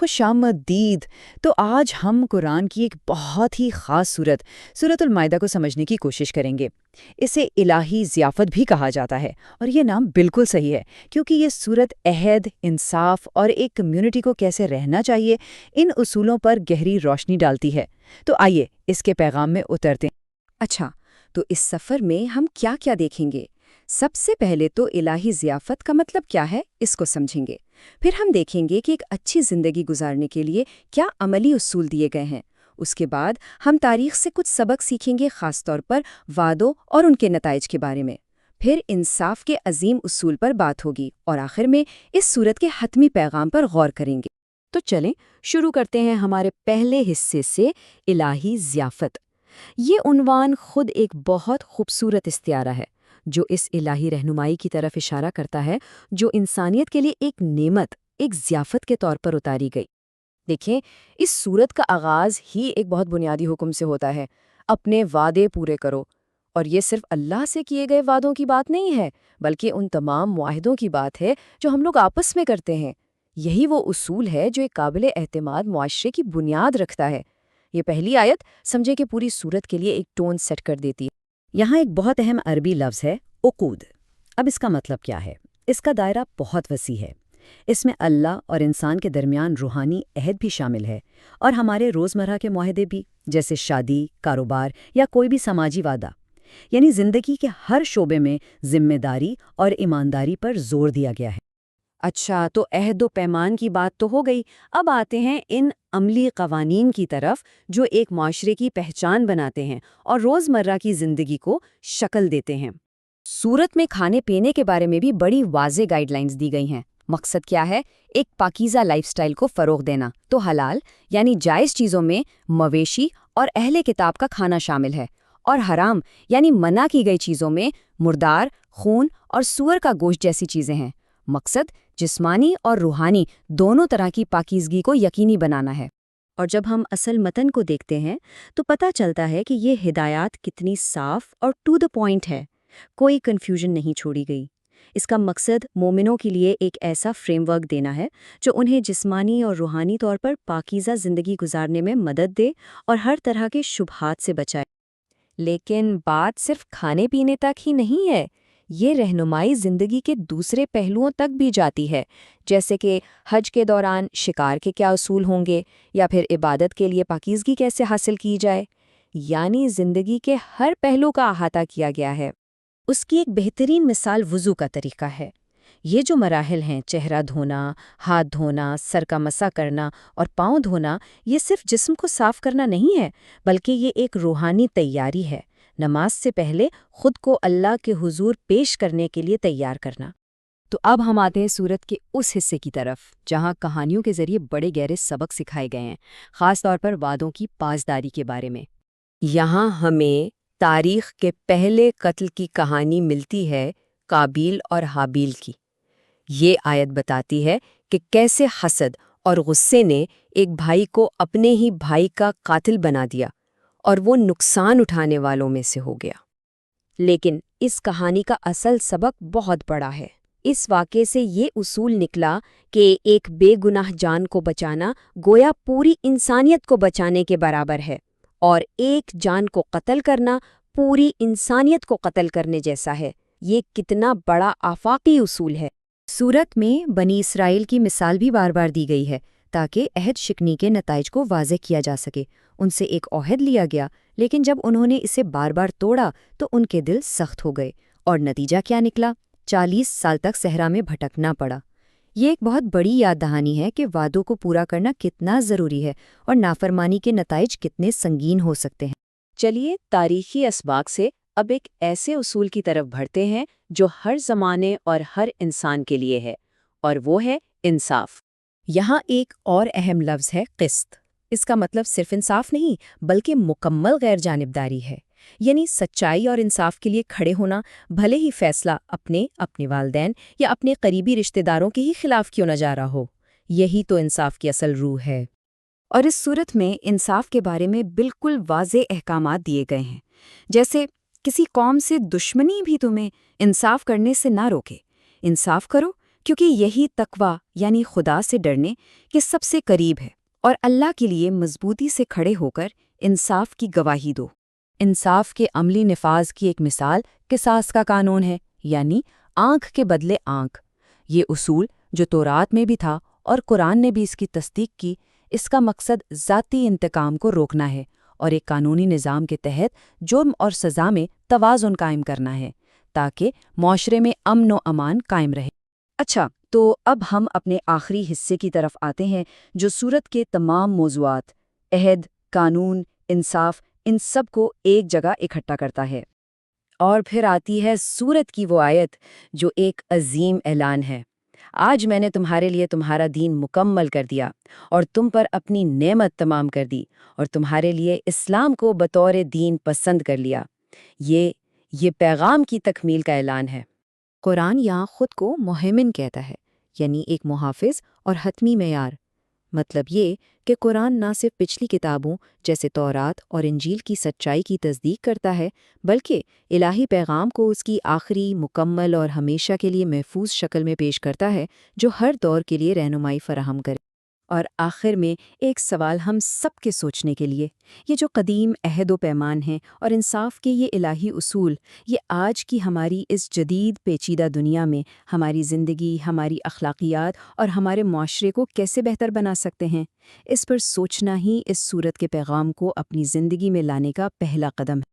خوش آمدید۔ تو آج ہم قرآن کی ایک بہت ہی خاص سورۃ المائدہ کو سمجھنے کی کوشش کریں گے۔ اسے الہی ضیافت بھی کہا جاتا ہے، اور یہ نام بالکل صحیح ہے کیونکہ یہ سورت عہد، انصاف اور ایک کمیونٹی کو کیسے رہنا چاہیے ان اصولوں پر گہری روشنی ڈالتی ہے۔ تو آئیے اس کے پیغام میں اترتے ہیں۔ اچھا، تو اس سفر میں ہم کیا کیا دیکھیں گے؟ سب سے پہلے تو الہی ضیافت کا مطلب کیا ہے، اس کو سمجھیں گے۔ پھر ہم دیکھیں گے کہ ایک اچھی زندگی گزارنے کے لیے کیا عملی اصول دیے گئے ہیں۔ اس کے بعد ہم تاریخ سے کچھ سبق سیکھیں گے، خاص طور پر وعدوں اور ان کے نتائج کے بارے میں۔ پھر انصاف کے عظیم اصول پر بات ہوگی، اور آخر میں اس سورت کے حتمی پیغام پر غور کریں گے۔ تو چلیں شروع کرتے ہیں ہمارے پہلے حصے سے، الہی ضیافت۔ یہ عنوان خود ایک بہت خوبصورت استعارہ ہے جو اس الہی رہنمائی کی طرف اشارہ کرتا ہے جو انسانیت کے لیے ایک نعمت، ایک ضیافت کے طور پر اتاری گئی۔ دیکھیں، اس سورت کا آغاز ہی ایک بہت بنیادی حکم سے ہوتا ہے، اپنے وعدے پورے کرو۔ اور یہ صرف اللہ سے کیے گئے وعدوں کی بات نہیں ہے، بلکہ ان تمام معاہدوں کی بات ہے جو ہم لوگ آپس میں کرتے ہیں۔ یہی وہ اصول ہے جو ایک قابل اعتماد معاشرے کی بنیاد رکھتا ہے۔ یہ پہلی آیت سمجھے کہ پوری سورت کے لیے ایک ٹون سیٹ کر دیتی ہے۔ یہاں ایک بہت اہم عربی لفظ ہے عقود۔ اب اس کا مطلب کیا ہے؟ اس کا دائرہ بہت وسیع ہے۔ اس میں اللہ اور انسان کے درمیان روحانی عہد بھی شامل ہے، اور ہمارے روزمرہ کے معاہدے بھی، جیسے شادی، کاروبار یا کوئی بھی سماجی وعدہ۔ یعنی زندگی کے ہر شعبے میں ذمہ داری اور ایمانداری پر زور دیا گیا ہے۔ اچھا، تو عہد و پیمان کی بات تو ہو گئی، اب آتے ہیں ان عملی قوانین کی طرف جو ایک معاشرے کی پہچان بناتے ہیں اور روزمرہ کی زندگی کو شکل دیتے ہیں۔ سورت میں کھانے پینے کے بارے میں بھی بڑی واضح گائیڈ لائنز دی گئی ہیں۔ مقصد کیا ہے؟ ایک پاکیزہ لائف سٹائل کو فروغ دینا۔ تو حلال یعنی جائز چیزوں میں مویشی اور اہل کتاب کا کھانا شامل ہے، اور حرام یعنی منع کی گئی چیزوں میں مردار، خون اور سور کا گوشت جیسی چیزیں ہیں۔ مقصد جسمانی اور روحانی دونوں طرح کی پاکیزگی کو یقینی بنانا ہے۔ اور جب ہم اصل متن کو دیکھتے ہیں تو پتہ چلتا ہے کہ یہ ہدایات کتنی صاف اور ٹو دا پوائنٹ ہے، کوئی کنفیوژن نہیں چھوڑی گئی۔ اس کا مقصد مومنوں کے لیے ایک ایسا فریم ورک دینا ہے جو انہیں جسمانی اور روحانی طور پر پاکیزہ زندگی گزارنے میں مدد دے اور ہر طرح کے شبہات سے بچائے۔ لیکن بات صرف کھانے پینے تک ہی نہیں ہے، یہ رہنمائی زندگی کے دوسرے پہلوؤں تک بھی جاتی ہے، جیسے کہ حج کے دوران شکار کے کیا اصول ہوں گے، یا پھر عبادت کے لیے پاکیزگی کیسے حاصل کی جائے۔ یعنی زندگی کے ہر پہلو کا احاطہ کیا گیا ہے۔ اس کی ایک بہترین مثال وضو کا طریقہ ہے۔ یہ جو مراحل ہیں، چہرہ دھونا، ہاتھ دھونا، سر کا مسح کرنا اور پاؤں دھونا، یہ صرف جسم کو صاف کرنا نہیں ہے، بلکہ یہ ایک روحانی تیاری ہے، نماز سے پہلے خود کو اللہ کے حضور پیش کرنے کے لیے تیار کرنا۔ تو اب ہم آتے ہیں سورت کے اس حصے کی طرف جہاں کہانیوں کے ذریعے بڑے گہرے سبق سکھائے گئے ہیں، خاص طور پر وعدوں کی پاسداری کے بارے میں۔ یہاں ہمیں تاریخ کے پہلے قتل کی کہانی ملتی ہے، قابیل اور حابیل کی۔ یہ آیت بتاتی ہے کہ کیسے حسد اور غصے نے ایک بھائی کو اپنے ہی بھائی کا قاتل بنا دیا، اور وہ نقصان اٹھانے والوں میں سے ہو گیا۔ لیکن اس کہانی کا اصل سبق بہت بڑا ہے۔ اس واقعے سے یہ اصول نکلا کہ ایک بے گناہ جان کو بچانا گویا پوری انسانیت کو بچانے کے برابر ہے، اور ایک جان کو قتل کرنا پوری انسانیت کو قتل کرنے جیسا ہے۔ یہ کتنا بڑا آفاقی اصول ہے۔ سورت میں بنی اسرائیل کی مثال بھی بار بار دی گئی ہے تاکہ عہد شکنی کے نتائج کو واضح کیا جا سکے۔ ان سے ایک عہد لیا گیا، لیکن جب انہوں نے اسے بار بار توڑا تو ان کے دل سخت ہو گئے، اور نتیجہ کیا نکلا؟ 40 سال تک صحرا میں بھٹکنا پڑا۔ یہ ایک بہت بڑی یاد دہانی ہے کہ وعدوں کو پورا کرنا کتنا ضروری ہے، اور نافرمانی کے نتائج کتنے سنگین ہو سکتے ہیں۔ چلیے تاریخی اسباق سے اب ایک ایسے اصول کی طرف بڑھتے ہیں جو ہر زمانے اور ہر انسان کے لیے ہے، اور وہ ہے انصاف۔ یہاں ایک اور اہم لفظ ہے قسط۔ اس کا مطلب صرف انصاف نہیں بلکہ مکمل غیر جانبداری ہے، یعنی سچائی اور انصاف کے لیے کھڑے ہونا، بھلے ہی فیصلہ اپنے والدین یا اپنے قریبی رشتہ داروں کے ہی خلاف کیوں نہ جا رہا ہو۔ یہی تو انصاف کی اصل روح ہے۔ اور اس صورت میں انصاف کے بارے میں بالکل واضح احکامات دیے گئے ہیں، جیسے کسی قوم سے دشمنی بھی تمہیں انصاف کرنے سے نہ روکے۔ انصاف کرو کیونکہ یہی تقوی یعنی خدا سے ڈرنے کے سب سے قریب ہے، اور اللہ کے لیے مضبوطی سے کھڑے ہو کر انصاف کی گواہی دو۔ انصاف کے عملی نفاذ کی ایک مثال قصاص کا قانون ہے، یعنی آنکھ کے بدلے آنکھ۔ یہ اصول جو تورات میں بھی تھا اور قرآن نے بھی اس کی تصدیق کی، اس کا مقصد ذاتی انتقام کو روکنا ہے اور ایک قانونی نظام کے تحت جرم اور سزا میں توازن قائم کرنا ہے تاکہ معاشرے میں امن و امان قائم رہے۔ اچھا، تو اب ہم اپنے آخری حصے کی طرف آتے ہیں جو سورت کے تمام موضوعات، عہد، قانون، انصاف، ان سب کو ایک جگہ اکٹھا کرتا ہے۔ اور پھر آتی ہے سورت کی وہ آیت جو ایک عظیم اعلان ہے، آج میں نے تمہارے لیے تمہارا دین مکمل کر دیا اور تم پر اپنی نعمت تمام کر دی اور تمہارے لیے اسلام کو بطور دین پسند کر لیا۔ یہ پیغام کی تکمیل کا اعلان ہے۔ قرآن یہاں خود کو مہمن کہتا ہے، یعنی ایک محافظ اور حتمی معیار۔ مطلب یہ کہ قرآن نہ صرف پچھلی کتابوں جیسے تورات اور انجیل کی سچائی کی تصدیق کرتا ہے، بلکہ الہی پیغام کو اس کی آخری، مکمل اور ہمیشہ کے لیے محفوظ شکل میں پیش کرتا ہے جو ہر دور کے لیے رہنمائی فراہم کرے۔ اور آخر میں ایک سوال ہم سب کے سوچنے کے لیے، یہ جو قدیم عہد و پیمان ہیں اور انصاف کے یہ الہی اصول، یہ آج کی ہماری اس جدید پیچیدہ دنیا میں ہماری زندگی، ہماری اخلاقیات اور ہمارے معاشرے کو کیسے بہتر بنا سکتے ہیں؟ اس پر سوچنا ہی اس سورت کے پیغام کو اپنی زندگی میں لانے کا پہلا قدم ہے۔